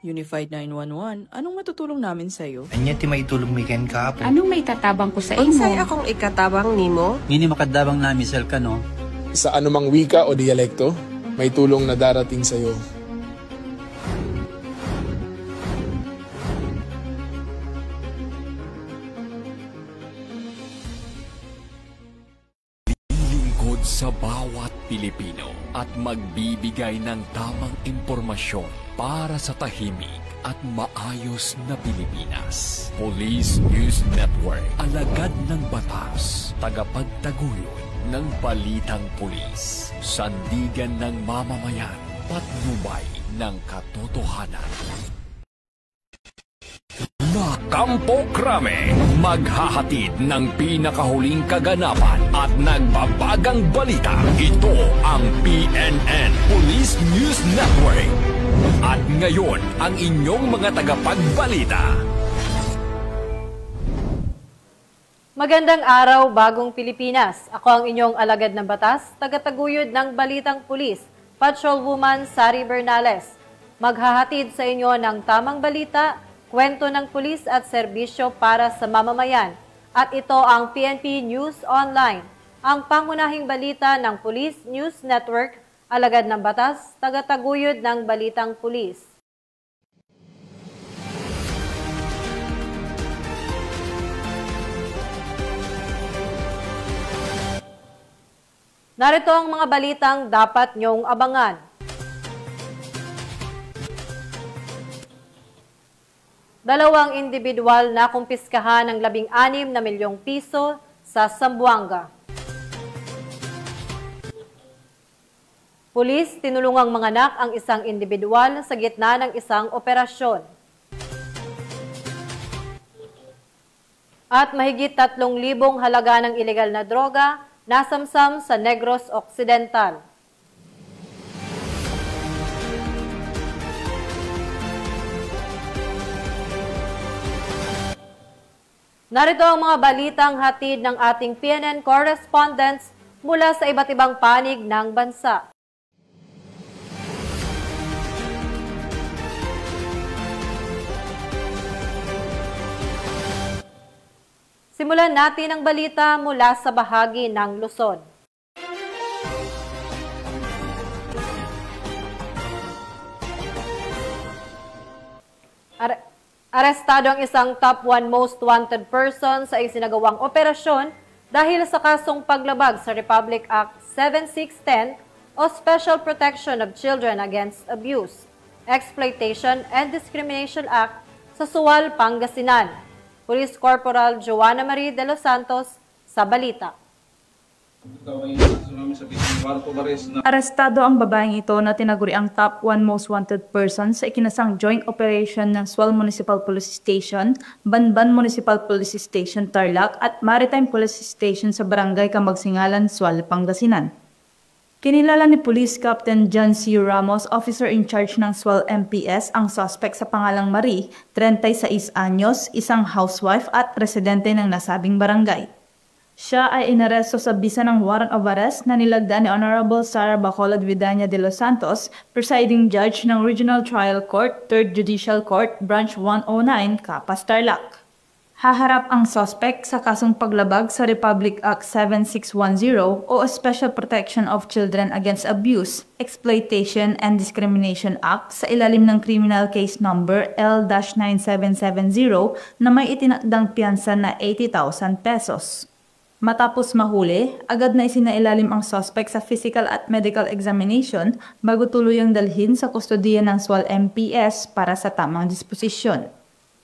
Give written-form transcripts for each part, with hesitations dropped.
Unified 911, anong matutulong namin sa'yo? Anya ti maitulong mi ken kapo. Anong may tatabang ko sa imo? Unsay akong ikatabang nimo? Ngini makadabang nami sel ka no. Sa anumang wika o dialekto, may tulong na darating sa iyo. Lilingkod sa bawat Pilipino at magbibigay ng tamang impormasyon para sa tahimik at maayos na Pilipinas. Police News Network, alagad ng batas, tagapagtaguyod ng balitang pulis, sandigan ng mamamayan, patnubay ng katotohanan. Na Kampo Krame, maghahatid ng pinakahuling kaganapan at nagbabagang balita. Ito ang PNN Police News Network. At ngayon, ang inyong mga tagapagbalita. Magandang araw, bagong Pilipinas. Ako ang inyong alagad ng batas, tagataguyod ng Balitang Pulis, Patrolwoman Sari Bernales. Maghahatid sa inyo ng tamang balita, kwento ng pulis at serbisyo para sa mamamayan. At ito ang PNP News Online, ang pangunahing balita ng Police News Network, alagad ng batas, tagataguyod ng Balitang Pulis. Narito ang mga balitang dapat niyong abangan. Dalawang individual na kumpiskahan ng 16 na milyong piso sa Zamboanga. Pulis tinulungang manganak ang isang individual sa gitna ng isang operasyon. At mahigit 3,000 halaga ng ilegal na droga nasamsam sa Negros Occidental. Narito ang mga balitang hatid ng ating PNN correspondents mula sa iba't ibang panig ng bansa. Simulan natin ang balita mula sa bahagi ng Luzon. Arestado ang isang top 1 most wanted person sa isinagawang operasyon dahil sa kasong paglabag sa Republic Act 7610 o Special Protection of Children Against Abuse, Exploitation and Discrimination Act sa Sual, Pangasinan. Police Corporal Joanna Marie de los Santos sa balita. Arestado ang babaeng ito na tinaguri ang top 1 most wanted person sa ikinasang joint operation ng Sual Municipal Police Station, Banban Municipal Police Station, Tarlac at Maritime Police Station sa Barangay Kamagsingalan, Sual, Pangasinan. Kinilala ni Police Captain John C. Ramos, officer in charge ng Sual MPS, ang suspect sa pangalang Marie, 36 anyos, isang housewife at residente ng nasabing barangay. Siya ay inaresto sa bisa ng warrant of arrest na nilagda ni Honorable Sara Bacolod Vidania de los Santos, presiding judge ng Regional Trial Court, 3rd Judicial Court, Branch 109, Capas, Tarlac. Haharap ang suspect sa kasong paglabag sa Republic Act 7610 o Special Protection of Children Against Abuse, Exploitation and Discrimination Act sa ilalim ng Criminal Case Number L-9770 na may itinakdang piyansa na 80,000 pesos. Matapos mahuli, agad na isinailalim ang suspect sa physical at medical examination bago tuluyang dalhin sa kustodiya ng Sual MPS para sa tamang disposisyon.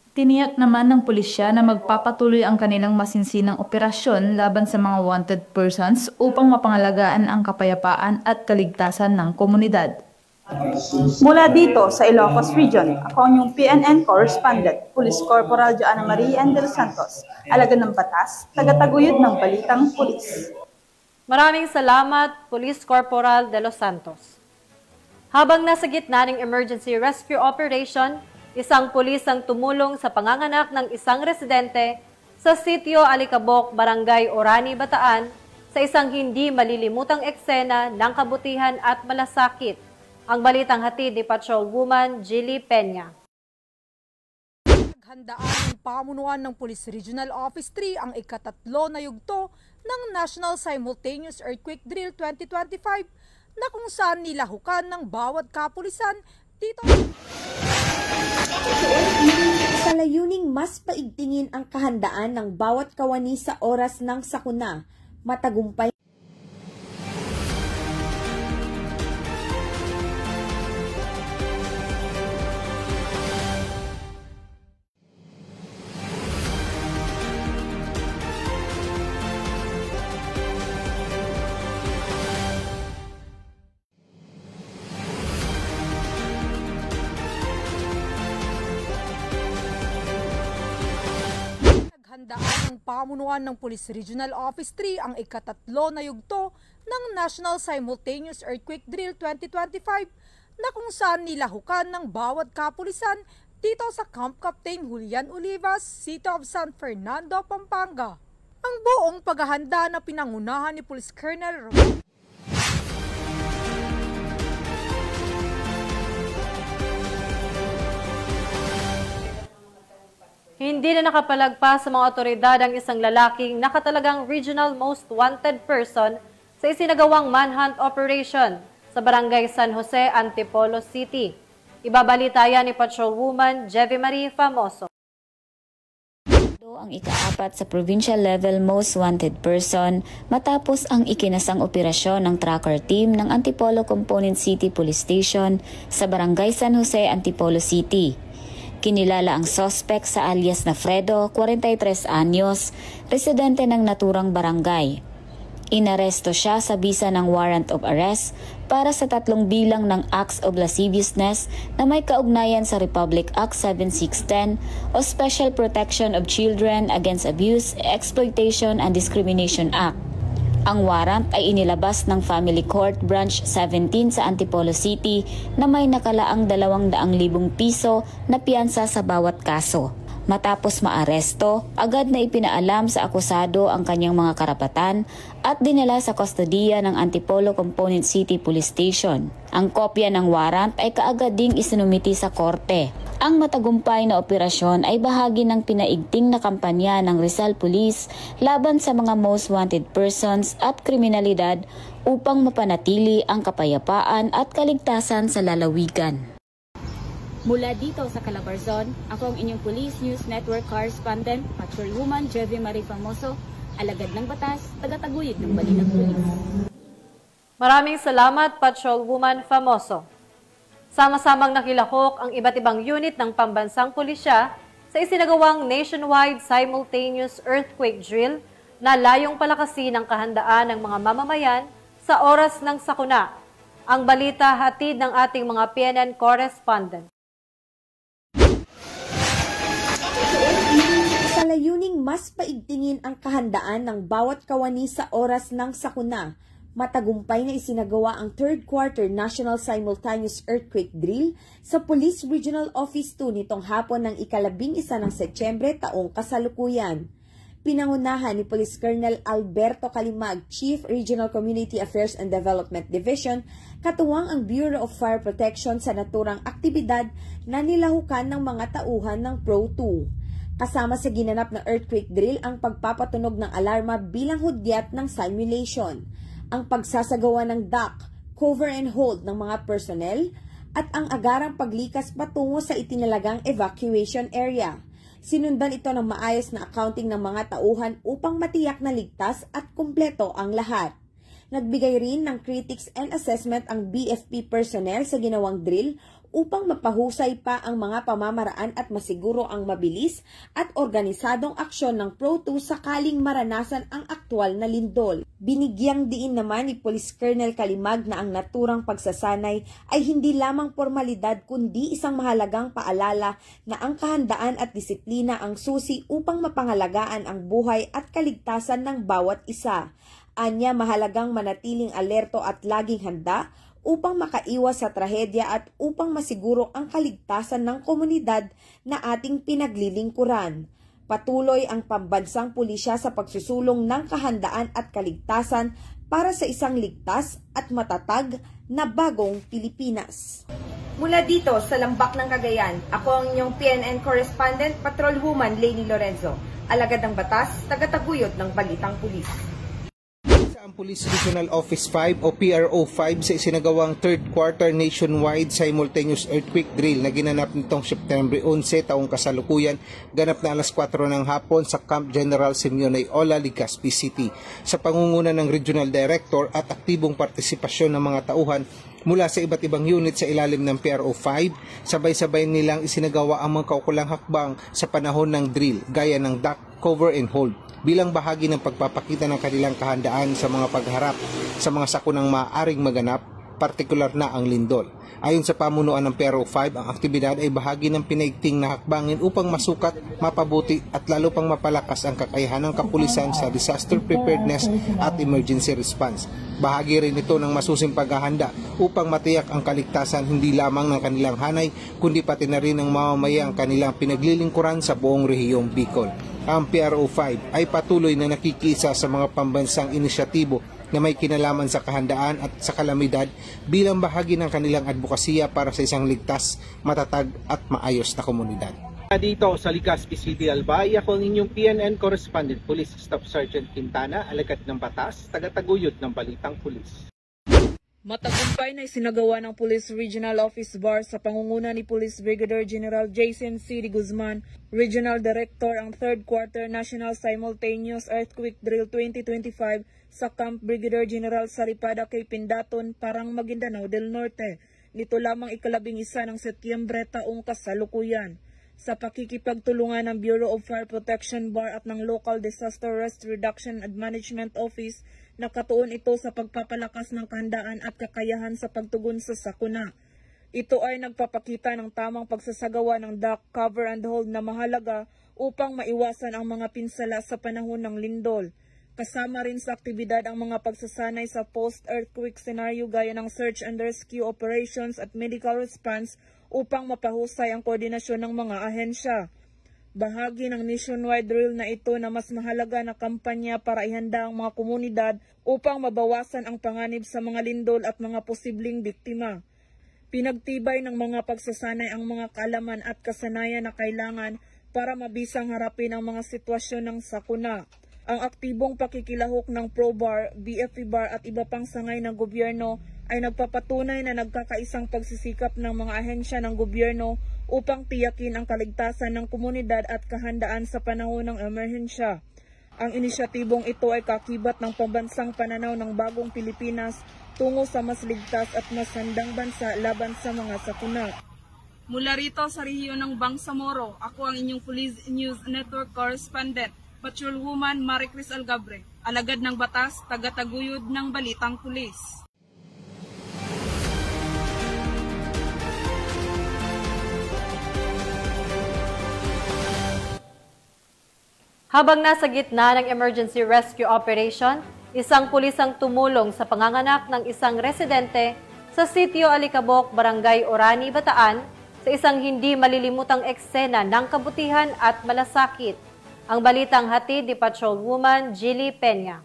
Tiniyak naman ng pulisya na magpapatuloy ang kanilang masinsinang operasyon laban sa mga wanted persons upang mapangalagaan ang kapayapaan at kaligtasan ng komunidad. Mula dito sa Ilocos Region, ako ang inyong PNN correspondent, Police Corporal Joanna Marie de los Santos, alagad ng batas, tagataguyod ng Balitang Pulis. Maraming salamat, Police Corporal de los Santos. Habang nasa gitna ng emergency rescue operation, isang pulis ang tumulong sa panganganak ng isang residente sa sitio Alicabok, Barangay Orani, Bataan, sa isang hindi malilimutang eksena ng kabutihan at malasakit. Ang balitang hatid ni Patrolwoman Jilly Peña. Handaan ng pamunuan ng Police Regional Office 3 ang ikatatlo na yugto ng National Simultaneous Earthquake Drill 2025 na kung saan nilahukan ng bawat kapulisan dito. Sa layuning mas paigtingin ang kahandaan ng bawat kawani sa oras ng sakuna, matagumpay. Handaan ng pamunuan ng Police Regional Office 3 ang ikatatlo na yugto ng National Simultaneous Earthquake Drill 2025 na kung saan nilahukan ng bawat kapulisan dito sa Camp Captain Julian Olivas, City of San Fernando, Pampanga. Ang buong paghahanda na pinangunahan ni Police Colonel Hindi na nakapalagpas sa mga otoridad ang isang lalaking nakatalagang regional most wanted person sa isinagawang manhunt operation sa Barangay San Jose, Antipolo City. Ibabalita yan ni Patrolwoman Jevy Marie Famoso. Ang ikaapat sa provincial level most wanted person matapos ang ikinasang operasyon ng tracker team ng Antipolo Component City Police Station sa Barangay San Jose, Antipolo City. Kinilala ang suspect sa alias na Fredo, 43 anyos, residente ng naturang barangay. Inaresto siya sa bisa ng warrant of arrest para sa 3 bilang ng acts of lasciviousness na may kaugnayan sa Republic Act 7610 o Special Protection of Children Against Abuse, Exploitation and Discrimination Act. Ang warrant ay inilabas ng Family Court Branch 17 sa Antipolo City na may nakalaang 200,000 piso na piyansa sa bawat kaso. Matapos maaresto, agad na ipinaalam sa akusado ang kanyang mga karapatan at dinala sa kustodiya ng Antipolo Component City Police Station. Ang kopya ng warrant ay kaagad ding isinumiti sa korte. Ang matagumpay na operasyon ay bahagi ng pinaigting na kampanya ng Rizal Police laban sa mga most wanted persons at kriminalidad upang mapanatili ang kapayapaan at kaligtasan sa lalawigan. Mula dito sa Calabarzon, ako ang inyong Police News Network Correspondent, Patrolwoman Jevy Marie Famoso, alagad ng batas, tagataguyod ng Balitang Pulis. Maraming salamat, Patrolwoman Famoso. Sama-samang nakilahok ang iba't ibang unit ng pambansang pulisya sa isinagawang nationwide simultaneous earthquake drill na layong palakasin ang kahandaan ng mga mamamayan sa oras ng sakuna. Ang balita hatid ng ating mga PNN correspondent. Sa layuning mas paigtingin ang kahandaan ng bawat kawani sa oras ng sakuna, matagumpay na isinagawa ang 3rd quarter National Simultaneous Earthquake Drill sa Police Regional Office 2 nitong hapon ng ika-11 ng Setyembre taong kasalukuyan. Pinangunahan ni Police Colonel Alberto Calimag, Chief Regional Community Affairs and Development Division, katuwang ang Bureau of Fire Protection sa naturang aktibidad na nilahukan ng mga tauhan ng Pro 2. Kasama sa ginanap na earthquake drill ang pagpapatunog ng alarma bilang hudyat ng simulation, ang pagsasagawa ng duck, cover and hold ng mga personnel, at ang agarang paglikas patungo sa itinalagang evacuation area. Sinundan ito ng maayos na accounting ng mga tauhan upang matiyak na ligtas at kumpleto ang lahat. Nagbigay rin ng critics and assessment ang BFP personnel sa ginawang drill upang mapahusay pa ang mga pamamaraan at masiguro ang mabilis at organisadong aksyon ng Pro 2 sakaling maranasan ang aktwal na lindol. Binigyang diin naman ni Police Colonel Calimag na ang naturang pagsasanay ay hindi lamang formalidad kundi isang mahalagang paalala na ang kahandaan at disiplina ang susi upang mapangalagaan ang buhay at kaligtasan ng bawat isa. Anya, mahalagang manatiling alerto at laging handa upang makaiwas sa trahedya at upang masiguro ang kaligtasan ng komunidad na ating pinaglilingkuran. Patuloy ang pambansang pulisya sa pagsusulong ng kahandaan at kaligtasan para sa isang ligtas at matatag na bagong Pilipinas. Mula dito sa Lambak ng Cagayan, ako ang inyong PNN correspondent, Patrolwoman Lainey Lorenzo, alagad ng batas, tagataguyod ng Balitang Pulis. Ang Police Regional Office 5 o PRO 5 sa isinagawang third quarter nationwide simultaneous earthquake drill na ginanap nitong September 11 taong kasalukuyan, ganap na alas 4 ng hapon sa Camp General Simeon Ola, Legazpi City. Sa pangunguna ng Regional Director at aktibong partisipasyon ng mga tauhan mula sa iba't ibang unit sa ilalim ng PRO 5, sabay-sabay nilang isinagawa ang mga kaukulang hakbang sa panahon ng drill, gaya ng duck, cover and hold, bilang bahagi ng pagpapakita ng kanilang kahandaan sa mga pagharap sa mga sakunang maaaring maganap, partikular na ang lindol. Ayon sa pamunuan ng PRO 5, ang aktibidad ay bahagi ng pinaigting na hakbangin upang masukat, mapabuti at lalo pang mapalakas ang kakayahan ng kapulisan sa disaster preparedness at emergency response. Bahagi rin ito ng masusing paghahanda upang matiyak ang kaligtasan hindi lamang ng kanilang hanay, kundi pati na rin ng mamamayang kanilang pinaglilingkuran sa buong rehiyong Bicol. Ang PRO 5 ay patuloy na nakikisa sa mga pambansang inisyatibo na may kinalaman sa kahandaan at sa kalamidad bilang bahagi ng kanilang advokasya para sa isang ligtas, matatag at maayos na komunidad. Dito sa Legazpi City, Albay, ako ang inyong PNN Correspondent Police Staff Sergeant Quintana, alagad ng batas, tagataguyod ng Balitang Pulis. Matagumpay na isinagawa ng Police Regional Office Bar sa pangunguna ni Police Brigadier General Jason C. D. Guzman, Regional Director, ang third quarter National Simultaneous Earthquake Drill 2025 sa Camp Brigadier General Saripada kay Pindaton, Parang, Maguindanao del Norte. Nito lamang ika-11 ng Setyembre taong kasalukuyan. Sa pakikipagtulungan ng Bureau of Fire Protection Bar at ng Local Disaster Risk Reduction and Management Office, nakatuon ito sa pagpapalakas ng kahandaan at kakayahan sa pagtugon sa sakuna. Ito ay nagpapakita ng tamang pagsasagawa ng duck, cover and hold na mahalaga upang maiwasan ang mga pinsala sa panahon ng lindol. Kasama rin sa aktibidad ang mga pagsasanay sa post-earthquake scenario gaya ng search and rescue operations at medical response upang mapahusay ang koordinasyon ng mga ahensya. Bahagi ng nationwide drill na ito na mas mahalaga na kampanya para ihanda ang mga komunidad upang mabawasan ang panganib sa mga lindol at mga posibleng biktima. Pinagtibay ng mga pagsasanay ang mga kaalaman at kasanayan na kailangan para mabisang harapin ang mga sitwasyon ng sakuna. Ang aktibong pakikilahok ng ProBar, BFP Bar at iba pang sangay ng gobyerno ay nagpapatunay na nagkakaisang pagsisikap ng mga ahensya ng gobyerno upang tiyakin ang kaligtasan ng komunidad at kahandaan sa panahon ng emerhensya. Ang inisyatibong ito ay kakibat ng pambansang pananaw ng bagong Pilipinas tungo sa mas ligtas at mas handang bansa laban sa mga sakuna. Mula rito sa rehiyon ng Bangsamoro, ako ang inyong Police News Network Correspondent, Patrolwoman Maricris Algabre, alagad ng batas, tagataguyod ng Balitang Pulis. Habang nasa gitna ng emergency rescue operation, isang pulis ang tumulong sa panganganak ng isang residente sa Sitio Alicabok, Barangay Orani, Bataan, sa isang hindi malilimutang eksena ng kabutihan at malasakit. Ang balitang hatid ni Patrolwoman Jilly Peña.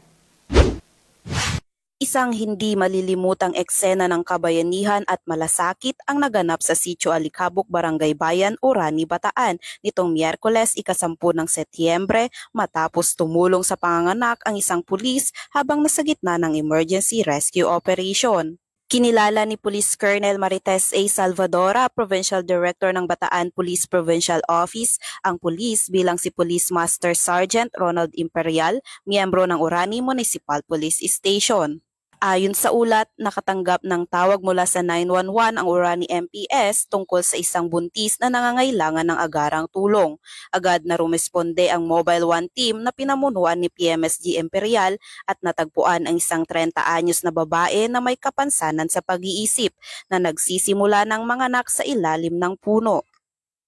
Isang hindi malilimutang eksena ng kabayanihan at malasakit ang naganap sa Sitio Alicabok, Barangay Bayan, Orani, Bataan nitong Miyerkules, ika-10 ng Setyembre matapos tumulong sa panganganak ang isang pulis habang nasa gitna ng emergency rescue operation. Kinilala ni Police Colonel Marites A. Salvadora, Provincial Director ng Bataan Police Provincial Office, ang pulis bilang si Police Master Sergeant Ronald Imperial, miyembro ng Orani Municipal Police Station. Ayon sa ulat, nakatanggap ng tawag mula sa 911 ang Orani MPS tungkol sa isang buntis na nangangailangan ng agarang tulong. Agad na rumesponde ang Mobile 1 team na pinamunuan ni PMSG Imperial at natagpuan ang isang 30 anyos na babae na may kapansanan sa pag-iisip na nagsisimula ng manganak sa ilalim ng puno.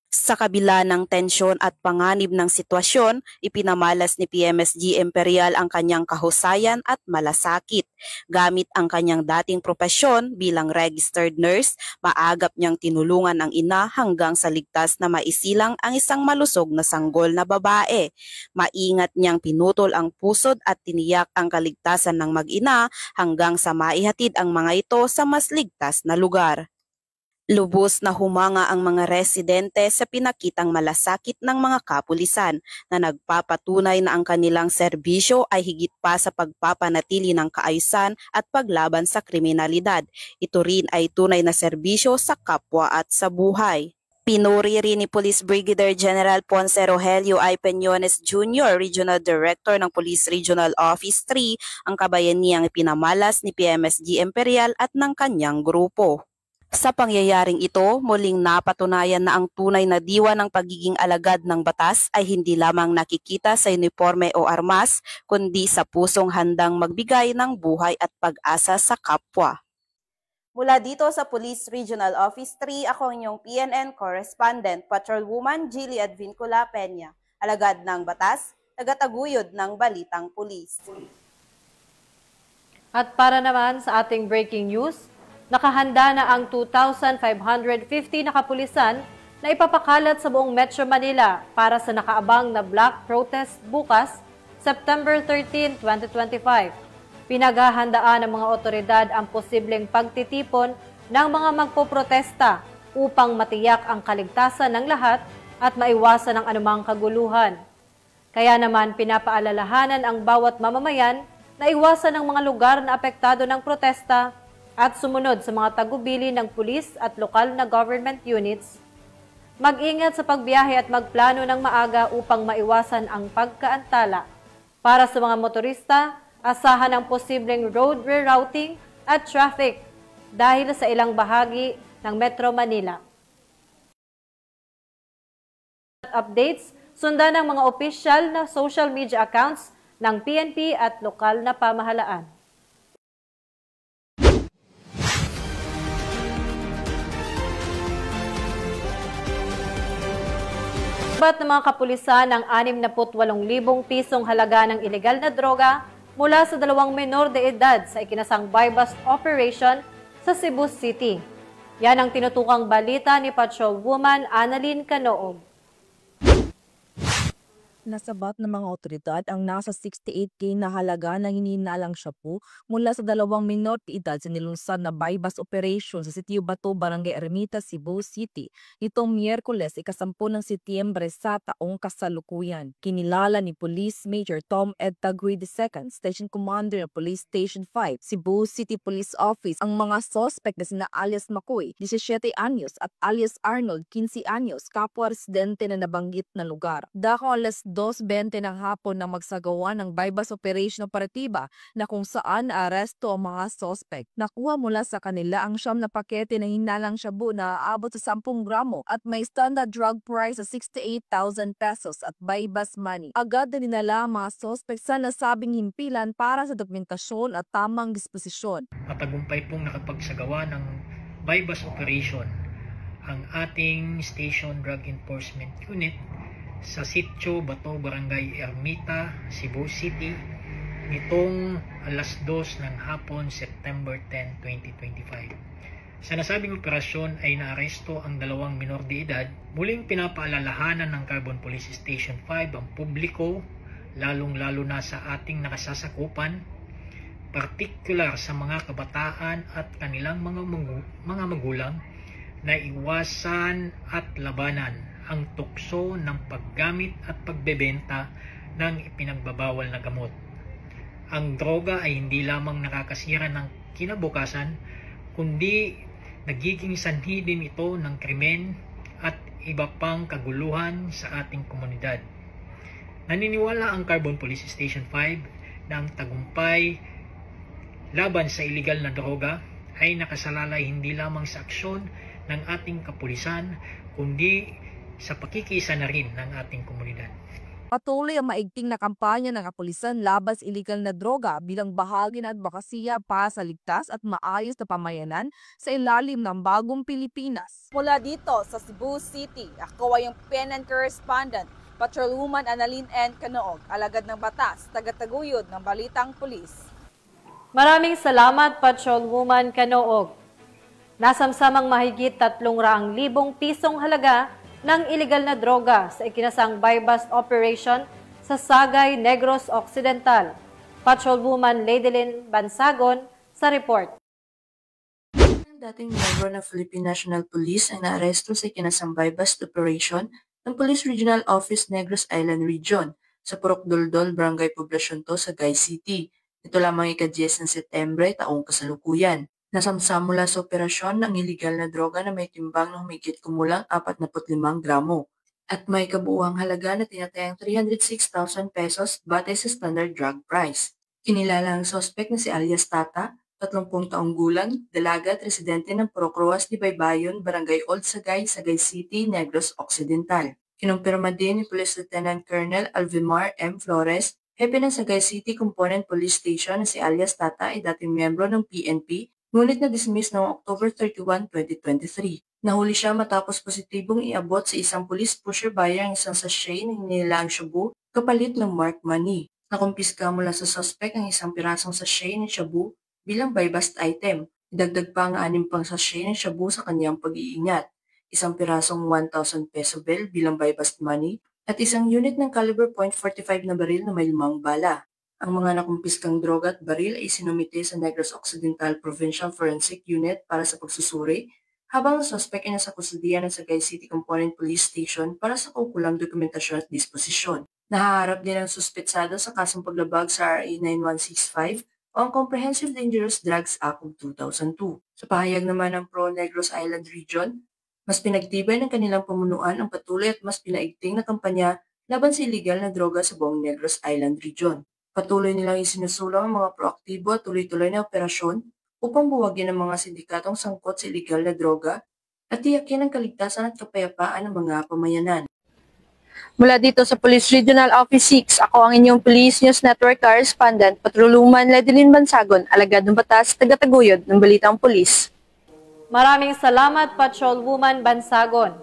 Sa kabila ng tensyon at panganib ng sitwasyon, ipinamalas ni PMSG Imperial ang kanyang kahusayan at malasakit. Gamit ang kanyang dating propesyon bilang registered nurse, maagap niyang tinulungan ang ina hanggang sa ligtas na maisilang ang isang malusog na sanggol na babae. Maingat niyang pinutol ang pusod at tiniyak ang kaligtasan ng mag-ina hanggang sa maihatid ang mga ito sa mas ligtas na lugar. Lubos na humanga ang mga residente sa pinakitang malasakit ng mga kapulisan na nagpapatunay na ang kanilang serbisyo ay higit pa sa pagpapanatili ng kaayusan at paglaban sa kriminalidad. Ito rin ay tunay na serbisyo sa kapwa at sa buhay. Pinuri rin ni Police Brigadier General Ponce Rogelio I. Peñones Jr., Regional Director ng Police Regional Office 3, ang kabayanihang ipinamalas ni PMSG Imperial at ng kanyang grupo. Sa pangyayaring ito, muling napatunayan na ang tunay na diwa ng pagiging alagad ng batas ay hindi lamang nakikita sa uniforme o armas, kundi sa pusong handang magbigay ng buhay at pag-asa sa kapwa. Mula dito sa Police Regional Office 3, ako ang inyong PNN Correspondent, Patrolwoman Jilly Advincula Peña, alagad ng batas, tagataguyod ng Balitang Pulis. At para naman sa ating breaking news, nakahanda na ang 2,550 na kapulisan na ipapakalat sa buong Metro Manila para sa nakaabang na Black Protest bukas, September 13, 2025. Pinaghahandaan ng mga otoridad ang posibleng pagtitipon ng mga magpoprotesta upang matiyak ang kaligtasan ng lahat at maiwasan ang anumang kaguluhan. Kaya naman pinapaalalahanan ang bawat mamamayan na iwasan ang mga lugar na apektado ng protesta at sumunod sa mga tagubili ng pulis at lokal na government units. Mag-ingat sa pagbiyahe at magplano ng maaga upang maiwasan ang pagkaantala. Para sa mga motorista, asahan ang posibleng road rerouting at traffic dahil sa ilang bahagi ng Metro Manila. Updates, sundan ng mga opisyal na social media accounts ng PNP at lokal na pamahalaan. Bat ng mga kapulisan ng 68,000 pisong halaga ng ilegal na droga mula sa 2 menor de edad sa ikinasang buy-bust operation sa Cebu City. Yan ang tinutukang balita ni Patrolwoman Annalyn Canoog. Nasabat ng mga otoridad ang nasa 68K na halaga ng hinihinalang shampoo mula sa 2 menor de edad sa nilunsad na buy-bust operation sa Sitio Bato, Barangay Ermita, Cebu City nitong Miyerkules, 10 ng Setyembre sa taong kasalukuyan. Kinilala ni Police Major Tom Ed Taguy II, Station Commander ng Police Station 5, Cebu City Police Office, ang mga suspect na sina alias Makoy, 17 anyos at alias Arnold, 15 anyos, kapwa residente na nabanggit na lugar. Dako alas 2:20 ng hapon na magsagawa ng buy-bust operation operatiba na kung saan aresto ang mga suspect. Nakuha mula sa kanila ang 9 na pakete ng hinalang shabu na aabot sa 10 gramo at may standard drug price sa 68,000 pesos at buy-bust money. Agad na dinala ang mga suspect sa nasabing himpilan para sa dokumentasyon at tamang disposisyon. Matagumpay pong nakapagsagawa ng buy-bust operation ang ating Station Drug Enforcement Unit sa Sitio Bato, Barangay Ermita, Cebu City nitong alas 2 ng hapon, September 10, 2025. Sa nasabing operasyon ay naaresto ang 2 menor de edad. Muling pinapaalalahanan ng Carbon Police Station 5 ang publiko, lalong-lalo na sa ating nakasasakupan, partikular sa mga kabataan at kanilang mga magulang, na iwasan at labanan ang tukso ng paggamit at pagbebenta ng ipinagbabawal na gamot. Ang droga ay hindi lamang nakakasira ng kinabukasan, kundi nagiging sanhi din ito ng krimen at iba pang kaguluhan sa ating komunidad. Naniniwala ang Carbon Police Station 5 na ang tagumpay laban sa iligal na droga ay nakasalalay hindi lamang sa aksyon ng ating kapulisan, kundi sa pakikisa na rin ng ating komunidad. Patuloy ang maigting na kampanya ng kapulisan laban sa iligal na droga bilang bahagi ng advokasya para sa ligtas at maayos na pamayanan sa ilalim ng bagong Pilipinas. Mula dito sa Cebu City, ako ay yung PNN correspondent, Patrolwoman Annalyn N. Canoog, alagad ng batas, tagataguyod ng Balitang Pulis. Maraming salamat, Patrolwoman Canoog. Nasamsamang mahigit 300,000 pisong halaga ng iligal na droga sa ikinasang buy-bust operation sa Sagay, Negros Occidental. Patrolwoman Ladylin Bansagon sa report. Ang dating miyembro ng Philippine National Police ay naaresto sa ikinasang buy-bust operation ng Police Regional Office Negros Island Region sa Purok Doldol, Barangay Poblacion 2, Sagay City. Ito lamang ika-10 ng Setyembre taong kasalukuyan. Nasamsam mula sa operasyon ng iligal na droga na may timbang ng humigit kumulang 45 gramo at may kabuuang halaga na tinatayang 306,000 pesos batay sa standard drug price. Kinilala ang sospek na si alias Tata, 30 taong gulang, dalaga at residente ng Purok Roas de Baybayon, Barangay Old Sagay, Sagay City, Negros Occidental. Kinumpirma din ni Police Lieutenant Colonel Alvimar M. Flores, hepe ng Sagay City Component Police Station na si alias Tata ay dating miyembro ng PNP, ngunit na-dismiss noong October 31, 2023. Nahuli siya matapos positibong iabot sa isang police pusher buyer ang isang sachet ng hinilaang shabu kapalit ng marked money. Nakumpiska mula sa suspect ang isang pirasong sachet ng shabu bilang buy-bust item. Idagdag pa ang 6 pang sachet ng shabu sa kanyang pag-iingat. Isang pirasong 1,000 peso bill bilang buy-bust money at isang unit ng caliber .45 na baril na may 5 bala. Ang mga nakumpiskang droga at baril ay sinumite sa Negros Occidental Provincial Forensic Unit para sa pagsusuri, habang ang suspect ay nasa kustudiya ng Sagay City Component Police Station para sa kaukulang dokumentasyon at disposisyon. Nahaharap din ang suspetsado sa kasong paglabag sa RA 9165 o ang Comprehensive Dangerous Drugs Act of 2002. Sa pahayag naman ng Pro-Negros Island Region, mas pinagtibay ng kanilang pamunuan ang patuloy at mas pinaigting na kampanya laban sa iligal na droga sa buong Negros Island Region. Patuloy nilang isinusulong ang mga proaktibo at tuloy-tuloy na operasyon upang buwagin ang mga sindikatong sangkot sa iligal na droga at tiyakin ang kaligtasan at kapayapaan ng mga pamayanan. Mula dito sa Police Regional Office 6, ako ang inyong Police News Network Correspondent, Patrolwoman Ladylin Bansagon, alagad ng batas, tagataguyod ng Balitang Pulis. Maraming salamat, Patrolwoman Bansagon.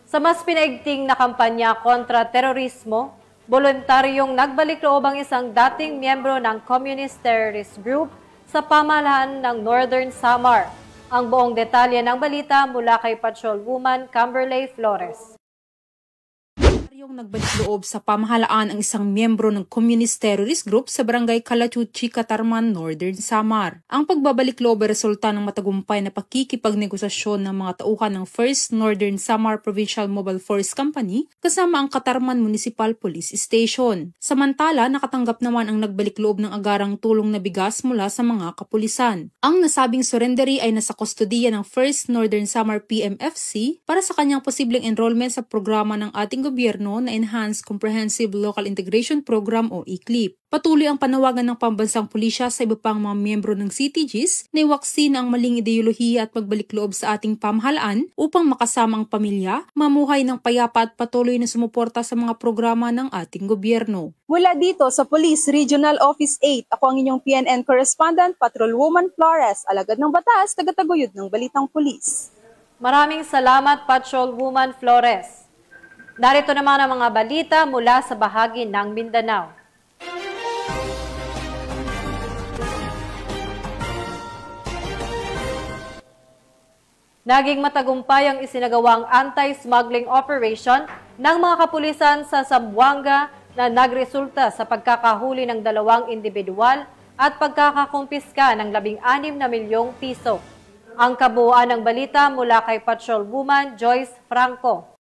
Sa mas pinaigting na kampanya kontra terorismo, voluntaryong nagbalik loob ang isang dating miyembro ng Communist Terrorist Group sa pamahalaan ng Northern Samar. Ang buong detalye ng balita mula kay Patrolwoman Camberley Flores. Yung nagbalik loob sa pamahalaan ang isang miyembro ng Communist Terrorist Group sa Barangay Calachuchi, Catarman, Northern Samar. Ang pagbabalik loob ay resulta ng matagumpay na pakikipagnegosasyon ng mga tauhan ng 1st Northern Samar Provincial Mobile Force Company kasama ang Catarman Municipal Police Station. Samantala, nakatanggap naman ang nagbalik loob ng agarang tulong na bigas mula sa mga kapulisan. Ang nasabing surrendery ay nasa kustodiya ng 1st Northern Samar PMFC para sa kanyang posibleng enrollment sa programa ng ating gobyerno na Enhanced Comprehensive Local Integration Program o ECLIP. Patuloy ang panawagan ng pambansang pulisya sa iba pang mga miyembro ng CTGs na iwaksi na ang maling ideolohiya at pagbalik loob sa ating pamahalaan upang makasama ang pamilya, mamuhay ng payapa at patuloy na sumuporta sa mga programa ng ating gobyerno. Mula dito sa Police Regional Office 8, ako ang inyong PNN Correspondent, Patrolwoman Flores, alagad ng batas, tagataguyod ng Balitang Pulis. Maraming salamat, Patrolwoman Flores. Narito naman ang mga balita mula sa bahagi ng Mindanao. Naging matagumpay ang isinagawang anti-smuggling operation ng mga kapulisan sa Zamboanga na nagresulta sa pagkakahuli ng 2 individual at pagkakakumpiska ng 16 milyong piso. Ang kabuuan ng balita mula kay Patrolwoman Joyce Franco.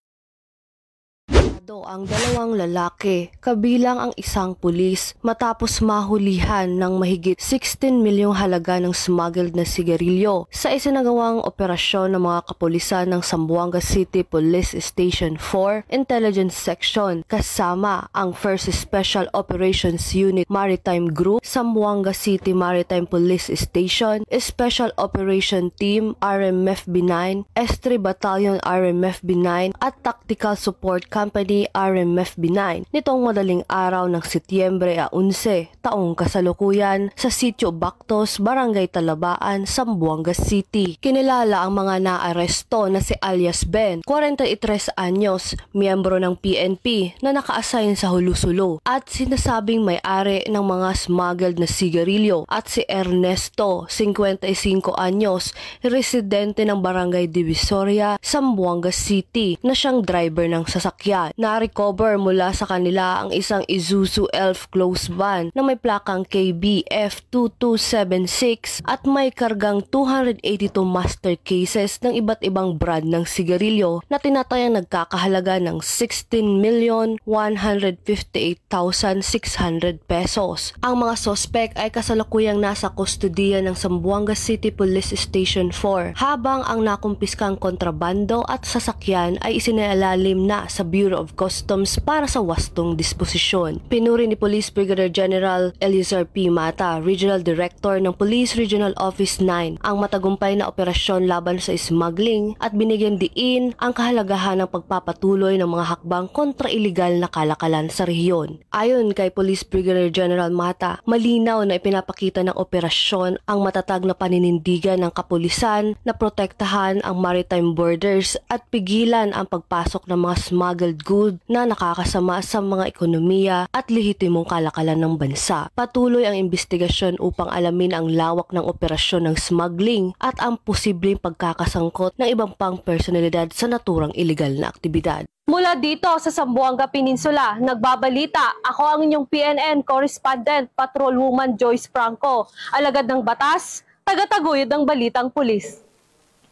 Ang 2 lalaki, kabilang ang isang pulis, matapos mahulihan ng mahigit 16 milyong halaga ng smuggled na sigarilyo sa isinagawang operasyon ng mga kapulisan ng Zamboanga City Police Station 4 Intelligence Section kasama ang 1st Special Operations Unit Maritime Group, Zamboanga City Maritime Police Station, Special Operation Team RMFB 9, S3 Battalion RMFB 9 at Tactical Support Company ni RMF Binay nitong madaling araw ng Setyembre 11, taong kasalukuyan sa Sitio Bactos, Barangay Talabaan, Zamboanga City. Kinilala ang mga naaresto na si alias Ben, 43 anyos, miyembro ng PNP na naka-assign sa Hulusulo at sinasabing may-ari ng mga smuggled na sigarilyo, at si Ernesto, 55 anyos, residente ng Barangay Divisoria, Zamboanga City, na siyang driver ng sasakyan. Na-recover mula sa kanila ang isang Isuzu Elf closed van na may plakang KBF 2276 at may kargang 282 master cases ng iba't ibang brand ng sigarilyo na tinatayang nagkakahalaga ng 16,158,600 pesos. Ang mga sospek ay kasalukuyang nasa kustudiya ng Zamboanga City Police Station 4, habang ang nakumpiskang kontrabando at sasakyan ay isinailalim na sa Bureau of Customs para sa wastong disposisyon. Pinuri ni Police Brigadier General Eliezer P. Mata, Regional Director ng Police Regional Office 9, ang matagumpay na operasyon laban sa smuggling at binigyan diin ang kahalagahan ng pagpapatuloy ng mga hakbang kontra iligal na kalakalan sa rehiyon. Ayon kay Police Brigadier General Mata, malinaw na ipinapakita ng operasyon ang matatag na paninindigan ng kapulisan na protektahan ang maritime borders at pigilan ang pagpasok ng mga smuggled goods na nakakasama sa mga ekonomiya at lehitimong kalakalan ng bansa. Patuloy ang investigasyon upang alamin ang lawak ng operasyon ng smuggling at ang posibleng pagkakasangkot ng ibang pang personalidad sa naturang iligal na aktibidad. Mula dito sa Zamboanga Peninsula, nagbabalita, ako ang inyong PNN correspondent, Patrolwoman Joyce Franco, alagad ng batas, tagataguyod ng balitang pulis.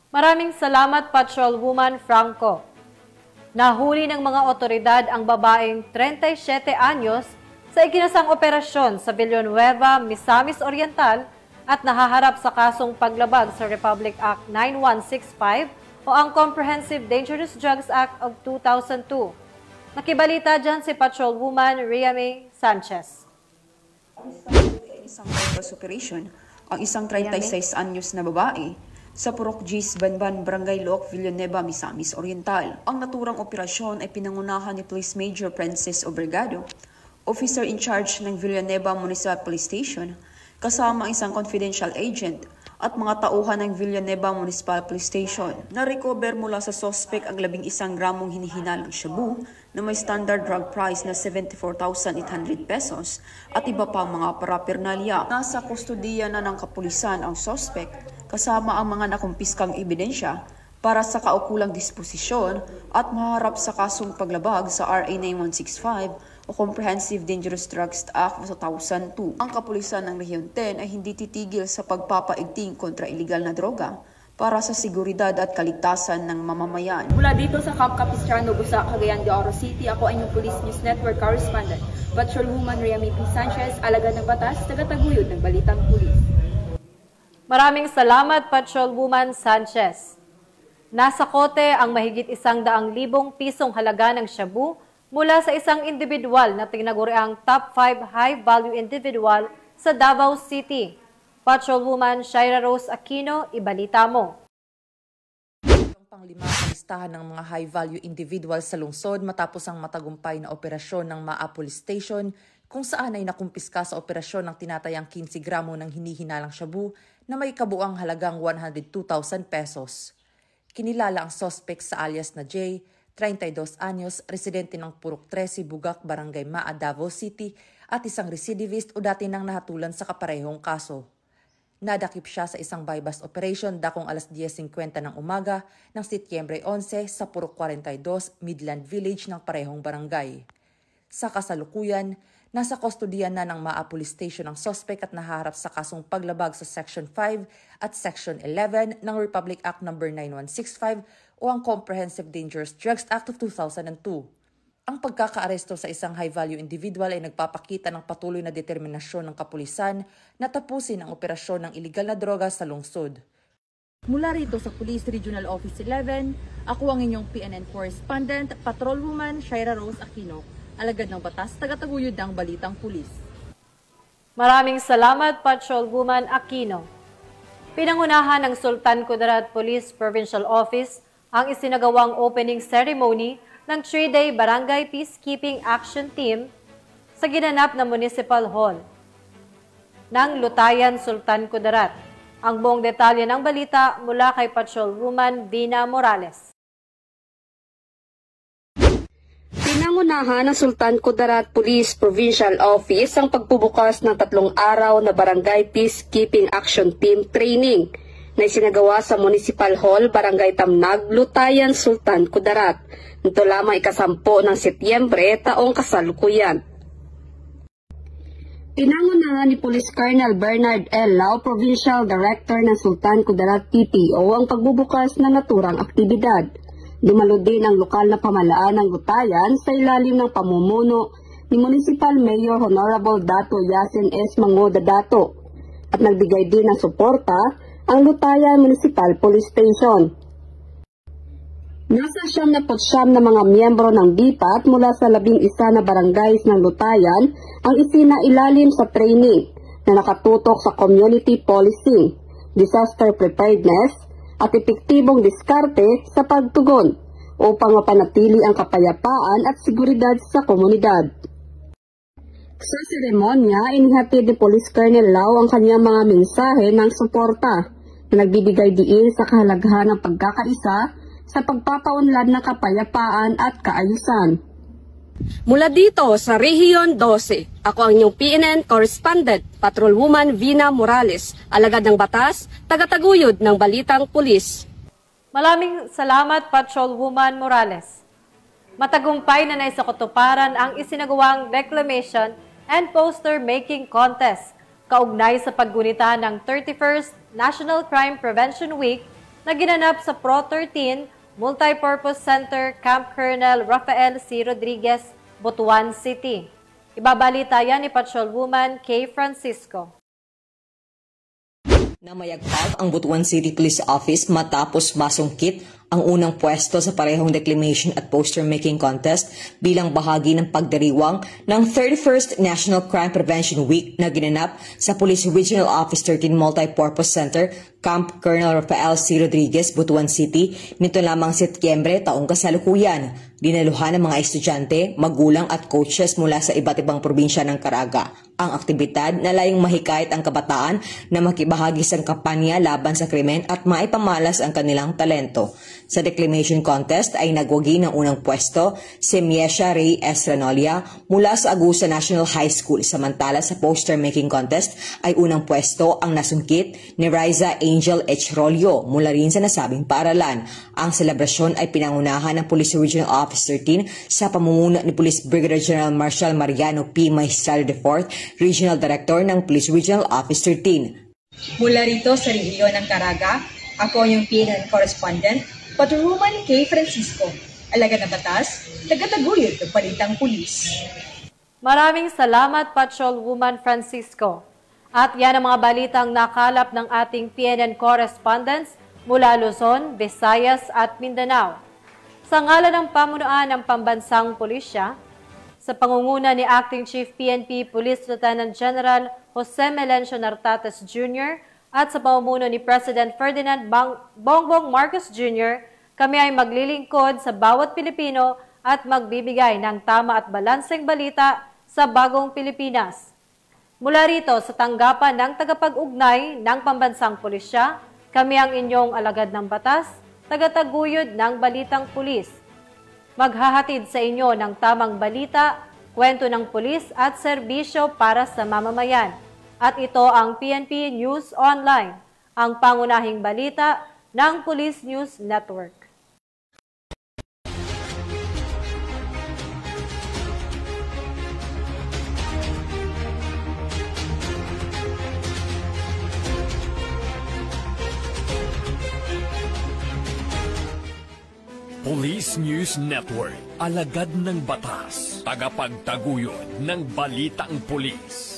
Maraming salamat, Patrolwoman Franco. Nahuli ng mga otoridad ang babaeng 37 anyos sa ikinasang operasyon sa Villanueva, Misamis Oriental at nahaharap sa kasong paglabag sa Republic Act 9165 o ang Comprehensive Dangerous Drugs Act of 2002. Nakibalita dyan si Patrolwoman Rhea May Sanchez. Isang bypass operation, ang isang 36 anyos na babae sa Purok Gis, Banban, Barangay Loc, Villanueva, Misamis Oriental. Ang naturang operasyon ay pinangunahan ni Police Major Francis Obregado, officer in charge ng Villanueva Municipal Police Station, kasama ang isang confidential agent at mga tauhan ng Villanueva Municipal Police Station. Na-recover mula sa suspect ang 11 gramong hinihinalang shabu na may standard drug price na 74,800 pesos at iba pang mga paraphernalia. Nasa kustudiya na ng kapulisan ang suspect kasama ang mga nakumpiskang ebidensya para sa kaukulang disposisyon at maharap sa kasong paglabag sa RA 9165 o Comprehensive Dangerous Drugs Act of 2002. Ang kapulisan ng Rehiyon 10 ay hindi titigil sa pagpapaigting kontra iligal na droga para sa seguridad at kaligtasan ng mamamayan. Mula dito sa Camp Capistrano, Busa, Cagayan de Oro City, ako ay inyong Police News Network correspondent, Patrolwoman Rhea May Sanchez, alagad ng batas, tagataguyod ng balitang pulis. Maraming salamat, Patrolwoman Sanchez. Nasa kote ang mahigit 100,000 pisong halaga ng shabu mula sa isang individual na tinaguriang top 5 high-value individual sa Davao City. Patrolwoman Shaira Rose Aquino, ibalita mo. Panglima sa listahan ng mga high-value individual sa lungsod matapos ang matagumpay na operasyon ng MAA Police Station kung saan ay nakumpiska sa operasyon ng tinatayang 15 gramo ng hinihinalang shabu na may kabuang halagang 102,000 pesos. Kinilala ang suspect sa alias na J, 32 anyos, residente ng Purok 13, Bugak, Barangay Maa, Davao City at isang recidivist o dati nang nahatulan sa kaparehong kaso. Nadakip siya sa isang buy-bust operation dakong alas 10:50 ng umaga ng Setyembre 11 sa Purok 42, Midland Village ng parehong barangay. Sa kasalukuyan, nasa kustodiya na ng MAA Police Station ang suspect at naharap sa kasong paglabag sa Section 5 at Section 11 ng Republic Act No. 9165 o ang Comprehensive Dangerous Drugs Act of 2002. Ang pagkakaaresto sa isang high-value individual ay nagpapakita ng patuloy na determinasyon ng kapulisan na tapusin ang operasyon ng iligal na droga sa lungsod. Mula rito sa Police Regional Office 11, ako ang inyong PNN correspondent, Patrolwoman Shaira Rose Aquino, alagad ng batas, tagataguyod ng balitang pulis. Maraming salamat, Patrolwoman Aquino. Pinangunahan ng Sultan Kudarat Police Provincial Office ang isinagawang opening ceremony ng 3-day Barangay Peacekeeping Action Team sa ginanap na Municipal Hall ng Lutayan, Sultan Kudarat. Ang buong detalye ng balita mula kay Patrolwoman Dina Morales. Pinangunahan ng Sultan Kudarat Police Provincial Office ang pagbubukas ng 3 araw na Barangay Peacekeeping Action Team Training na isinagawa sa Municipal Hall, Barangay Tamnag, Lutayan, Sultan Kudarat. Ito lamang ika-10 ng Setyembre taong kasalukuyan. Pinangunahan ni Police Colonel Bernard L. Lau, Provincial Director ng Sultan Kudarat PPO, ang pagbubukas ng naturang aktibidad. Dumalo din ang lokal na pamahalaan ng Lutayan sa ilalim ng pamumuno ni Municipal Mayor Honorable Dato Yasin S. Mangoda Dato at nagbigay din ng suporta ang Lutayan Municipal Police Station. Nasa 79 na mga miyembro ng BIPAT mula sa 11 na barangays ng Lutayan ang isinailalim sa training na nakatutok sa community policing, disaster preparedness at epektibong diskarte sa pagtugon upang mapanatili ang kapayapaan at seguridad sa komunidad. Sa seremonya, inihatid ni Police Colonel Lau ang kanyang mga mensahe ng suporta na nagbibigay diin sa kahalagahan ng pagkakaisa sa pagpapaunlad ng kapayapaan at kaayusan. Mula dito sa Rehiyon 12, ako ang inyong PNN Correspondent, Patrolwoman Dina Morales, alagad ng batas, tagataguyod ng Balitang Pulis. Maraming salamat, Patrolwoman Morales. Matagumpay na naisakutuparan ang isinagawang Declamation and Poster Making Contest kaugnay sa paggunita ng 31st National Crime Prevention Week na ginanap sa Pro 13 Multipurpose Center, Camp Colonel Rafael C. Rodriguez, Butuan City. Ibabalita yan ni Patrolwoman K. Francisco. Namayagpag ang Butuan City Police Office matapos masungkit ang unang pwesto sa parehong declamation at poster making contest bilang bahagi ng pagdiriwang ng 31st National Crime Prevention Week na ginanap sa Police Regional Office 13 Multipurpose Center, Camp Colonel Rafael C. Rodriguez, Butuan City, nito lamang Setyembre taong kasalukuyan. Dinaluhan ng mga estudyante, magulang at coaches mula sa iba't ibang probinsya ng Caraga. Ang aktibidad na layong mahikayat ang kabataan na makibahagi sa kampanya laban sa krimen at maipamalas ang kanilang talento. Sa declamation contest ay nagwagi ng unang pwesto si Miesha Ray S. Ranolia mula sa Agusa National High School, samantala sa poster making contest ay unang pwesto ang nasungkit ni Riza Angel H. Rolio mula rin sa nasabing paaralan. Ang selebrasyon ay pinangunahan ng Police Regional Office 13 sa pamumuno ni Police Brigadier General Marshal Mariano P. Maestrado IV, Regional Director ng Police Regional Office 13. Mula rito sa rehiyon ng Caraga, ako yung PNN Correspondent, Patrolwoman K. Francisco, alagad ng batas, tagataguyod ng Balitang Pulis. Maraming salamat, Patrolwoman Francisco. At yan ang mga balitang nakalap ng ating PNN correspondents mula Luzon, Visayas at Mindanao. Sa ngalan ng pamunuan ng Pambansang Pulisya, sa pangunguna ni Acting Chief PNP Police Lieutenant General Jose Melencio Nartates Jr. at sa pamumuno ni President Ferdinand Bongbong Marcos Jr., kami ay maglilingkod sa bawat Pilipino at magbibigay ng tama at balanseng balita sa bagong Pilipinas. Mula rito sa tanggapan ng tagapag-ugnay ng Pambansang Pulisya, kami ang inyong alagad ng batas, tagataguyod ng Balitang Pulis. Maghahatid sa inyo ng tamang balita, kwento ng pulis at serbisyo para sa mamamayan. At ito ang PNP News Online, ang pangunahing balita ng Police News Network. Police News Network, alagad ng batas, tagapagtaguyod ng balitang pulis.